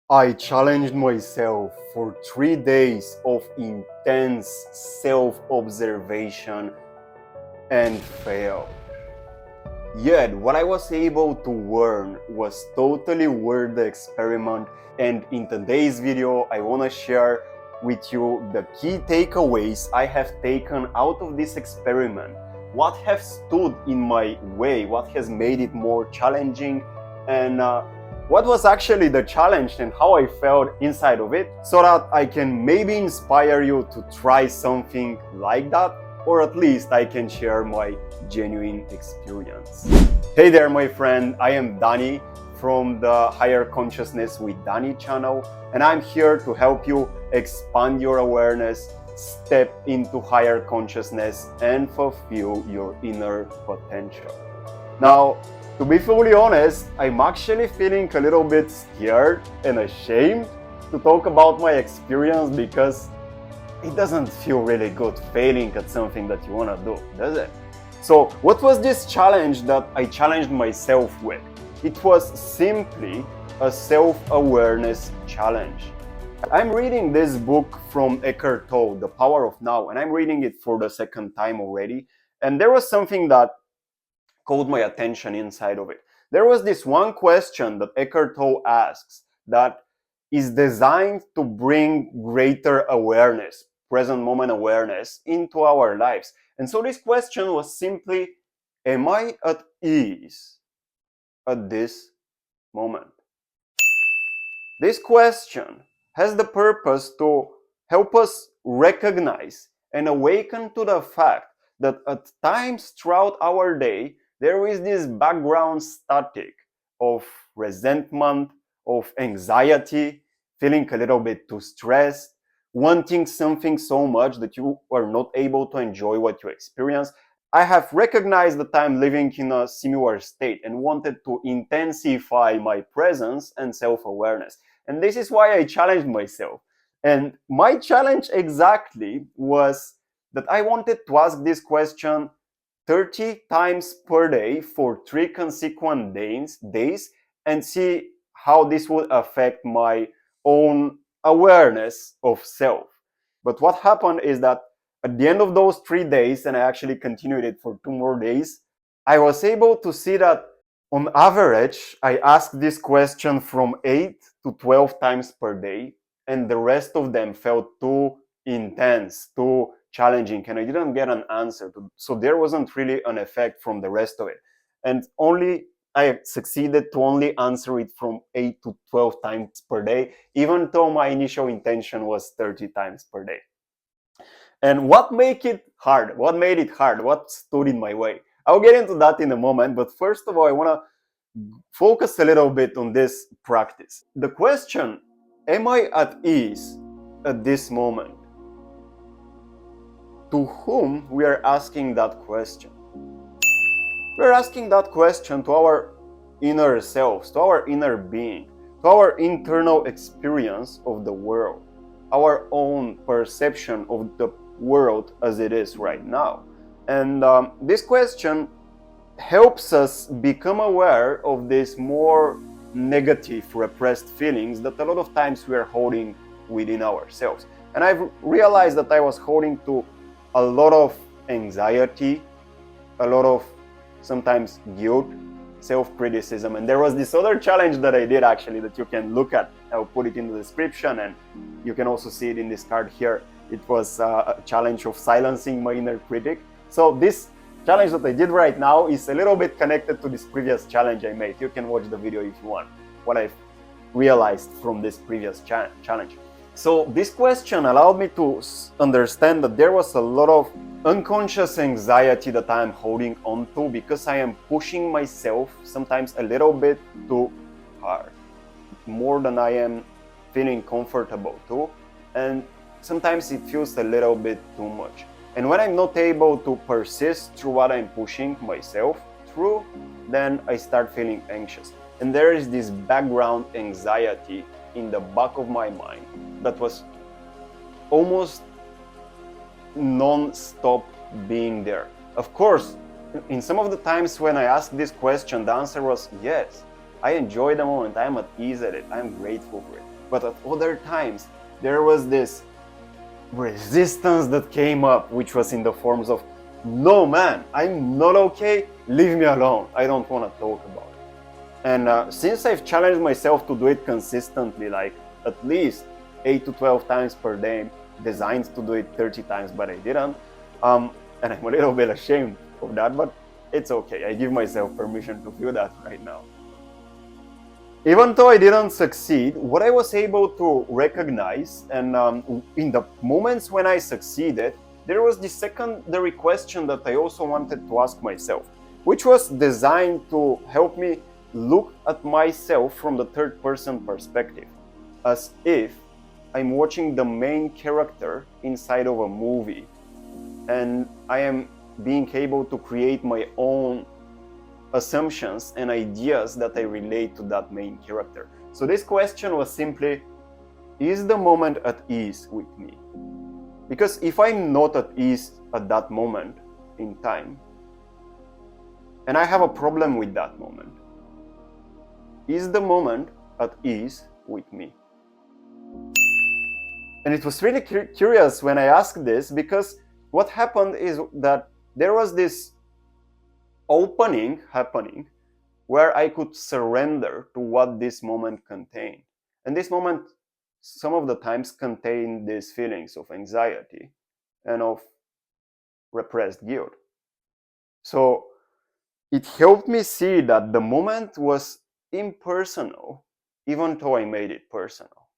I challenged myself for 3 days of intense self-observation and failed. Yet, what I was able to learn was totally worth the experiment, and in today's video, I want to share with you the key takeaways I have taken out of this experiment, what have stood in my way, what has made it more challenging, and what was actually the challenge and how I felt inside of it, so that I can maybe inspire you to try something like that, or at least I can share my genuine experience. Hey there, my friend, I am Danny from the Higher Consciousness with Danny channel, and I'm here to help you expand your awareness, step into higher consciousness, and fulfill your inner potential. Now, to be fully honest, I'm actually feeling a little bit scared and ashamed to talk about my experience because it doesn't feel really good failing at something that you want to do, does it? So what was this challenge that I challenged myself with? It was simply a self-awareness challenge. I'm reading this book from Eckhart Tolle, The Power of Now, and I'm reading it for the second time already. And there was something that caught my attention inside of it. There was this one question that Eckhart Tolle asks that is designed to bring greater awareness, present moment awareness, into our lives. And so this question was simply, am I at ease at this moment? This question has the purpose to help us recognize and awaken to the fact that at times throughout our day, there is this background static of resentment, of anxiety, feeling a little bit too stressed, wanting something so much that you are not able to enjoy what you experience. I have recognized that I'm living in a similar state and wanted to intensify my presence and self-awareness. And this is why I challenged myself. And my challenge exactly was that I wanted to ask this question 30 times per day for 3 consecutive days and see how this would affect my own awareness of self. But what happened is that at the end of those 3 days, and I actually continued it for 2 more days, I was able to see that on average, I asked this question from 8 to 12 times per day, and the rest of them felt too intense, too challenging, and I didn't get an answer. So there wasn't really an effect from the rest of it. And I succeeded to only answer it from 8 to 12 times per day, even though my initial intention was 30 times per day. And what made it hard? What made it hard? What stood in my way? I'll get into that in a moment, but first of all, I want to focus a little bit on this practice. The question, am I at ease at this moment? To whom we are asking that question? We're asking that question to our inner selves, to our inner being, to our internal experience of the world, our own perception of the world as it is right now. And this question helps us become aware of these more negative, repressed feelings that a lot of times we are holding within ourselves. And I've realized that I was holding to a lot of anxiety, a lot of sometimes guilt, self-criticism. And there was this other challenge that I did actually that you can look at. I'll put it in the description, and you can also see it in this card here. It was a challenge of silencing my inner critic. So this challenge that I did right now is a little bit connected to this previous challenge I made. You can watch the video if you want, what I've realized from this previous challenge. So this question allowed me to understand that there was a lot of unconscious anxiety that I am holding on to because I am pushing myself sometimes a little bit too hard, more than I am feeling comfortable to, and sometimes it feels a little bit too much. And when I'm not able to persist through what I'm pushing myself through, then I start feeling anxious. And there is this background anxiety in the back of my mind that was almost non-stop being there. Of course, in some of the times when I asked this question, the answer was yes. I enjoy the moment, I'm at ease at it, I'm grateful for it. But at other times, there was this resistance that came up, which was in the forms of, no man, I'm not okay, leave me alone, I don't want to talk about it. And since I've challenged myself to do it consistently, like at least 8 to 12 times per day, designed to do it 30 times, but I didn't. And I'm a little bit ashamed of that, but it's okay. I give myself permission to feel that right now. Even though I didn't succeed, what I was able to recognize, and in the moments when I succeeded, there was the secondary question that I also wanted to ask myself, which was designed to help me look at myself from the third person perspective, as if I'm watching the main character inside of a movie, and I am being able to create my own assumptions and ideas that I relate to that main character. So this question was simply, is the moment at ease with me? Because if I'm not at ease at that moment in time, and I have a problem with that moment, is the moment at ease with me? And it was really curious when I asked this, because what happened is that there was this opening happening where I could surrender to what this moment contained. And this moment, some of the times, contained these feelings of anxiety and of repressed guilt. So it helped me see that the moment was impersonal, even though I made it personal.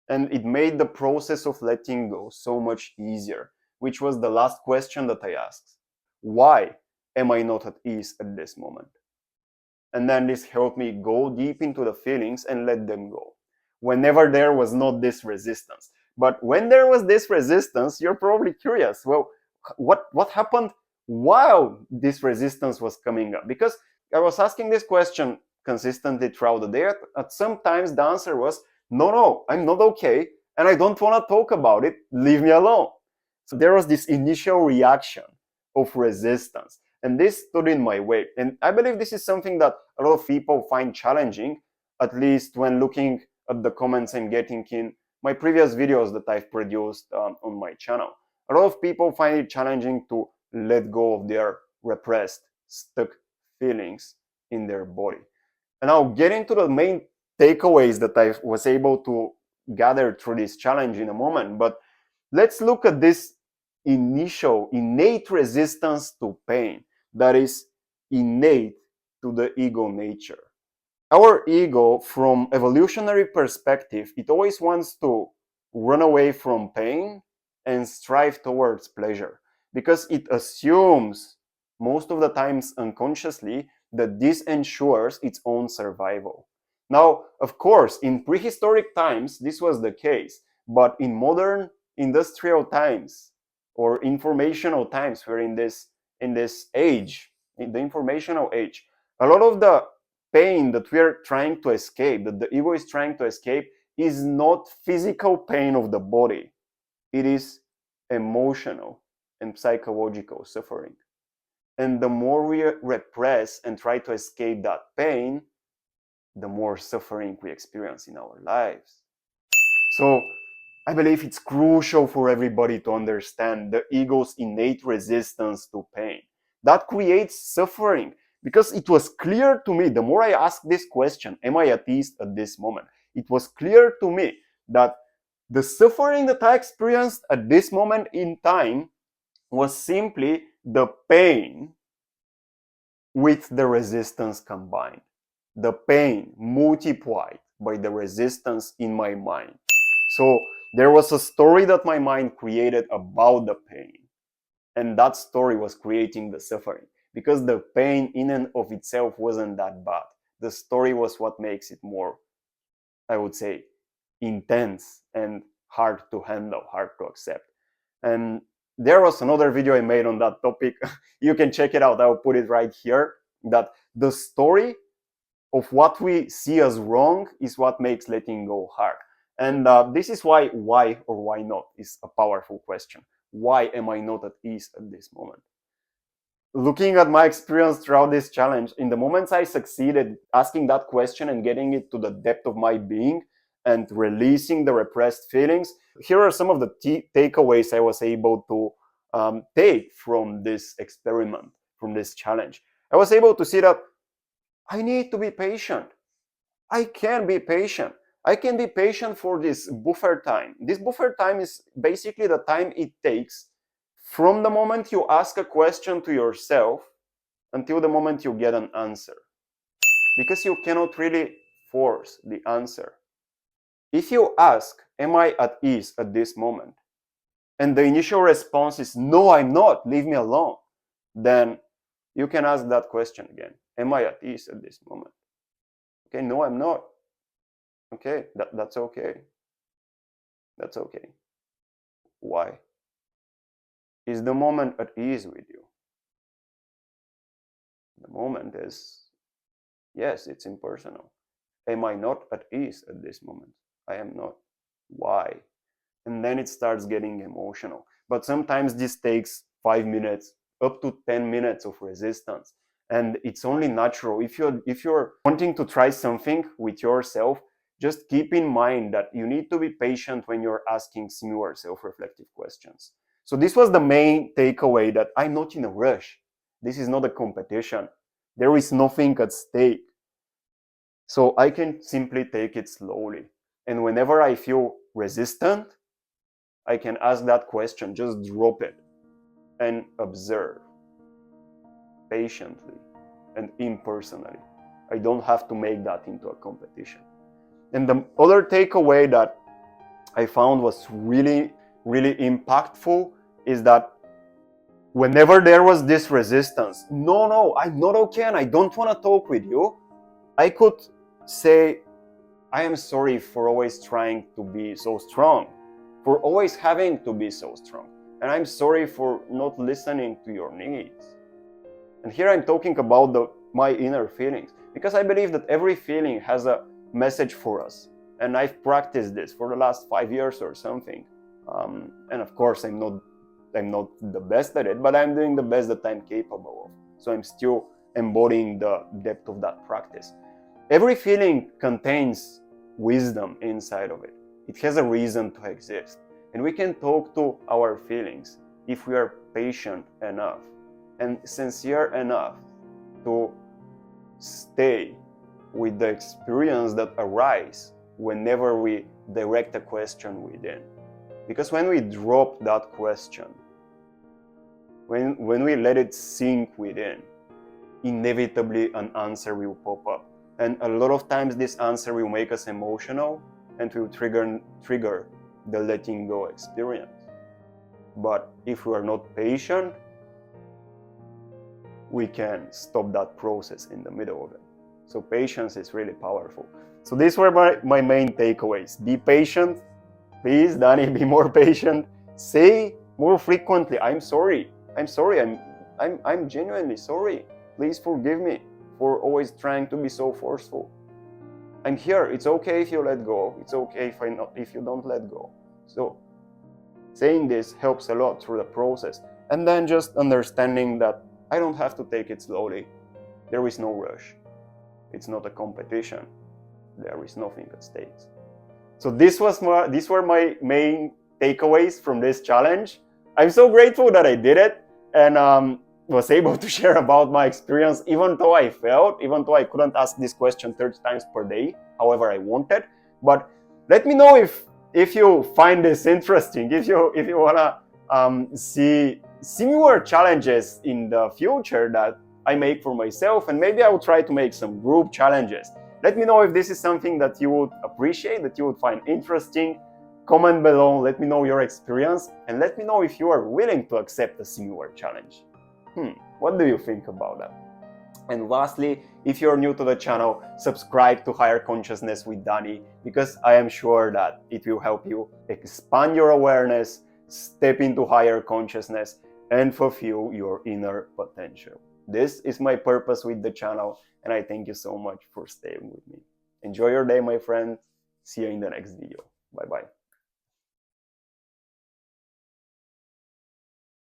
And it made the process of letting go so much easier, which was the last question that I asked. Why am I not at ease at this moment? And then this helped me go deep into the feelings and let them go. Whenever there was not this resistance. But when there was this resistance, you're probably curious, well, what happened while this resistance was coming up? Because I was asking this question consistently throughout the day. At some times the answer was, no, I'm not okay, and I don't want to talk about it, leave me alone. So there was this initial reaction of resistance, and this stood in my way. And I believe this is something that a lot of people find challenging, at least when looking at the comments I'm getting in my previous videos that I've produced on my channel. A lot of people find it challenging to let go of their repressed, stuck feelings in their body. And I'll get into the main takeaways that I was able to gather through this challenge in a moment. But let's look at this initial innate resistance to pain that is innate to the ego nature. Our ego, from evolutionary perspective, it always wants to run away from pain and strive towards pleasure, because it assumes, most of the times unconsciously, that this ensures its own survival. Now, of course, in prehistoric times, this was the case, but in modern industrial times or informational times, we're in this age, in the informational age, a lot of the pain that we are trying to escape, that the ego is trying to escape, is not physical pain of the body. It is emotional and psychological suffering. And the more we repress and try to escape that pain, the more suffering we experience in our lives. So I believe it's crucial for everybody to understand the ego's innate resistance to pain. That creates suffering, because it was clear to me, the more I asked this question, am I at ease at this moment? It was clear to me that the suffering that I experienced at this moment in time was simply the pain with the resistance combined. The pain multiplied by the resistance in my mind. So there was a story that my mind created about the pain, and that story was creating the suffering, because the pain in and of itself wasn't that bad. The story was what makes it more, I would say, intense and hard to handle, hard to accept. And there was another video I made on that topic. You can check it out. I'll put it right here. That the story of what we see as wrong is what makes letting go hard. And this is why or why not is a powerful question. Why am I not at ease at this moment? looking at my experience throughout this challenge, in the moments I succeeded asking that question and getting it to the depth of my being and releasing the repressed feelings, here are some of the takeaways I was able to take from this experiment, from this challenge. I was able to see that I need to be patient. I can be patient. I can be patient for this buffer time. This buffer time is basically the time it takes from the moment you ask a question to yourself until the moment you get an answer. Because you cannot really force the answer. If you ask, am I at ease at this moment? And the initial response is, no, I'm not, leave me alone. Then you can ask that question again. Am I at ease at this moment? Okay, no, I'm not. Okay, that's okay. That's okay. Why? Is the moment at ease with you? The moment is, yes, it's impersonal. Am I not at ease at this moment? I am not. Why? And then it starts getting emotional. But sometimes this takes 5 minutes, up to 10 minutes of resistance. And it's only natural. If you're wanting to try something with yourself, just keep in mind that you need to be patient when you're asking similar self-reflective questions. So this was the main takeaway, that I'm not in a rush. This is not a competition. There is nothing at stake. So I can simply take it slowly. And whenever I feel resistant, I can ask that question, just drop it and observe patiently and impersonally. I don't have to make that into a competition. And the other takeaway that I found was really, really impactful is that whenever there was this resistance, no, I'm not okay and I don't want to talk with you, I could say, I am sorry for always trying to be so strong, for always having to be so strong. And I'm sorry for not listening to your needs. And here I'm talking about my inner feelings, because I believe that every feeling has a message for us. And I've practiced this for the last 5 years or something. And of course, I'm not the best at it, but I'm doing the best that I'm capable of. So I'm still embodying the depth of that practice. Every feeling contains wisdom inside of it. It has a reason to exist. And we can talk to our feelings if we are patient enough and sincere enough to stay with the experience that arises whenever we direct a question within. Because when we drop that question, when we let it sink within, inevitably an answer will pop up. And a lot of times this answer will make us emotional and will trigger the letting go experience. But if we are not patient, we can stop that process in the middle of it. So patience is really powerful. So these were my main takeaways. Be patient. Please, Danny, be more patient. Say more frequently, I'm sorry. I'm sorry. I'm genuinely sorry. Please forgive me for always trying to be so forceful. I'm here. It's okay if you let go. It's okay if you don't let go. So saying this helps a lot through the process. And then just understanding that I don't have to take it slowly. There is no rush. It's not a competition. There is nothing at stake. So these were my main takeaways from this challenge. I'm so grateful that I did it and was able to share about my experience, even though I failed, even though I couldn't ask this question 30 times per day, however I wanted. But let me know if you find this interesting, if you wanna see similar challenges in the future that I make for myself, and maybe I will try to make some group challenges. Let me know if this is something that you would appreciate, that you would find interesting. Comment below, let me know your experience, and let me know if you are willing to accept a similar challenge. What do you think about that? And lastly, if you're new to the channel, subscribe to Higher Consciousness with Danny, because I am sure that it will help you expand your awareness, step into higher consciousness, and fulfill your inner potential. This is my purpose with the channel, and I thank you so much for staying with me. Enjoy your day, my friend. See you in the next video. Bye-bye.